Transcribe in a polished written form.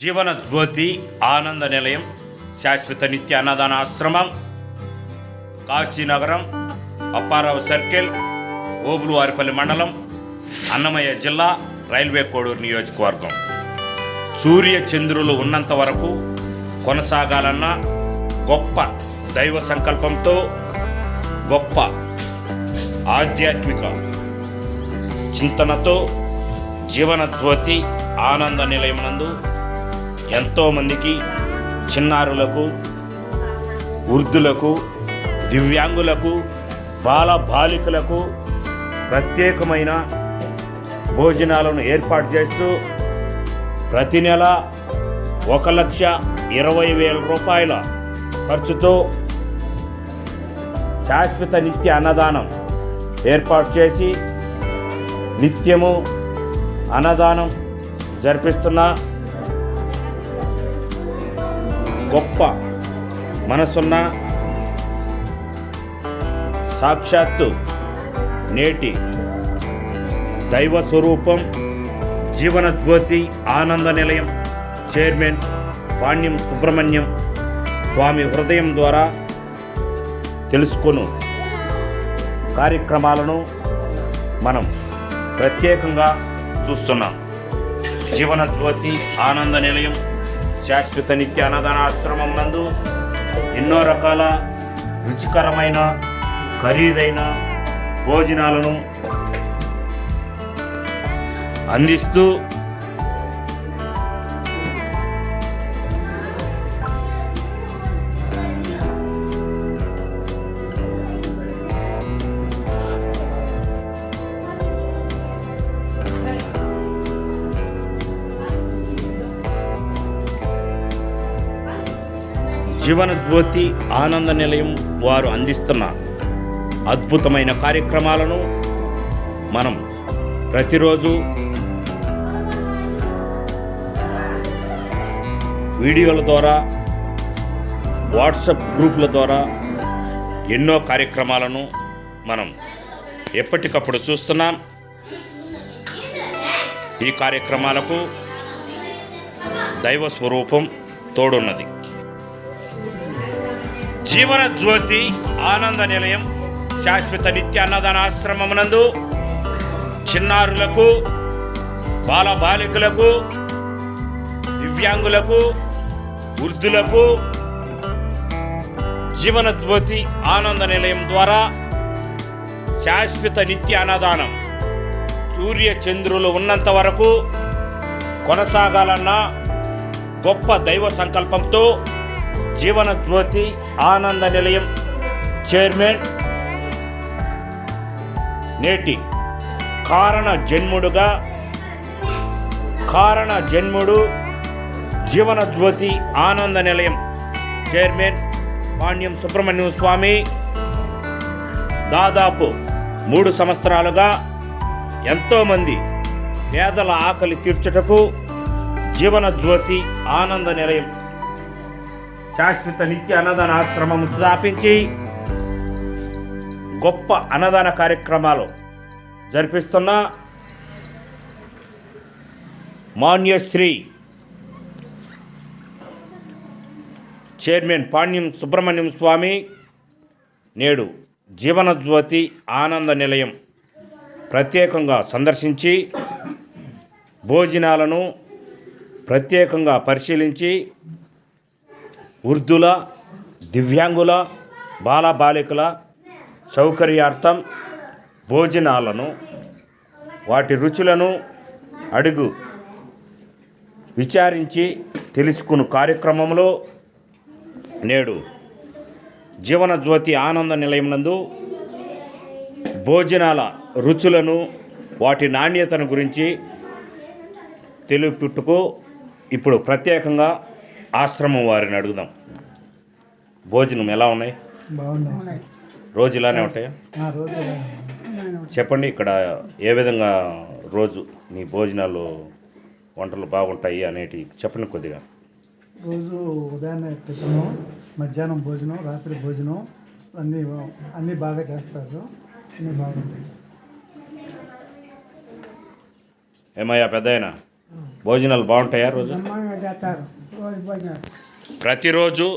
జీవన జ్యోతి ఆనంద నిలయం శాశ్వత నిత్య అన్నదాన ఆశ్రమం కాశీనగరం అప్పారావు సర్కిల్ ఓబులువారిపల్లి మండలం అన్నమయ్య జిల్లా రైల్వే కోడూరు నియోజకవర్గం. సూర్య చంద్రులు ఉన్నంత వరకు కొనసాగాలన్న గొప్ప దైవ సంకల్పంతో గొప్ప ఆధ్యాత్మిక చింతనతో జీవన జ్యోతి ఆనంద నిలయం నందు ఎంతోమందికి చిన్నారులకు, వృద్ధులకు, దివ్యాంగులకు, బాలికలకు ప్రత్యేకమైన భోజనాలను ఏర్పాటు చేస్తూ ప్రతి నెల 1,20,000 రూపాయల ఖర్చుతో శాశ్వత నిత్య అన్నదానం ఏర్పాటు చేసి నిత్యము అన్నదానం జరిపిస్తున్న గొప్ప మనసున్న సాక్షాత్తు నేటి దైవ స్వరూపం జీవన జ్యోతి ఆనంద నిలయం చైర్మన్ పాణ్యం సుబ్రహ్మణ్యం స్వామి హృదయం ద్వారా తెలుసుకొను కార్యక్రమాలను మనం ప్రత్యేకంగా చూస్తున్నాం. జీవన జ్యోతి ఆనంద నిలయం శాశ్వత నిత్య అన్నదాన ఆశ్రమం నందు ఎన్నో రకాల రుచికరమైన ఖరీదైన భోజనాలను అందిస్తూ జీవన జ్యోతి ఆనంద నిలయం వారు అందిస్తున్న అద్భుతమైన కార్యక్రమాలను మనం ప్రతిరోజు వీడియోల ద్వారా, వాట్సాప్ గ్రూపుల ద్వారా ఎన్నో కార్యక్రమాలను మనం ఎప్పటికప్పుడు చూస్తున్నాం. ఈ కార్యక్రమాలకు దైవ స్వరూపం తోడున్నది. జీవన జ్యోతి ఆనంద నిలయం శాశ్వత నిత్య అన్నదాన ఆశ్రమమునందు చిన్నారులకు, బాలికలకు, దివ్యాంగులకు, వృద్ధులకు జీవన జ్యోతి ఆనంద నిలయం ద్వారా శాశ్వత నిత్య అన్నదానం సూర్య చంద్రులు ఉన్నంత వరకు కొనసాగాలన్న గొప్ప దైవ సంకల్పంతో జీవన జ్యోతి ఆనంద నిలయం చైర్మన్ నేటి కారణ జన్ముడు జీవన జ్యోతి ఆనంద నిలయం చైర్మన్ పాణ్యం సుబ్రహ్మణ్యం స్వామి దాదాపు 3 సంవత్సరాలుగా ఎంతోమంది పేదల ఆకలి తీర్చుటకు జీవన జ్యోతి ఆనంద నిలయం శాశ్వత నిత్య అన్నదాన ఆశ్రమం స్థాపించి గొప్ప అన్నదాన కార్యక్రమాలు జరిపిస్తున్న మాన్యశ్రీ చైర్మన్ పాణ్యం సుబ్రహ్మణ్యం స్వామి నేడు జీవన జ్యోతి ఆనంద నిలయం ప్రత్యేకంగా సందర్శించి భోజనాలను ప్రత్యేకంగా పరిశీలించి వృద్ధుల, దివ్యాంగుల, బాలికల సౌకర్యార్థం భోజనాలను, వాటి రుచులను విచారించి తెలుసుకుని కార్యక్రమంలో నేడు జీవన జ్యోతి ఆనంద నిలయం నందు భోజనాల రుచులను, వాటి నాణ్యతను గురించి తెలుపుటకు ఇప్పుడు ప్రత్యేకంగా ఆశ్రమం వారిని అడుగుదాం. భోజనం ఎలా ఉన్నాయి? బాగున్నాయి. రోజు ఇలానే ఉంటాయా? చెప్పండి, ఇక్కడ ఏ విధంగా రోజు మీ భోజనాలు వంటలు బాగుంటాయి అనేటి చెప్పండి కొద్దిగా. రోజు ఉదయాన్నే టిఫిను, మధ్యాహ్నం భోజనం, రాత్రి భోజనం అన్నీ బాగా చేస్తారు. అన్నీ బాగుంటాయి. ఏమయ్యా పెద్దయినా, భోజనాలు బాగుంటాయా రోజు? బ్రహ్మాండంగా చేస్తారు రోజు భోజనాలు. ప్రతిరోజు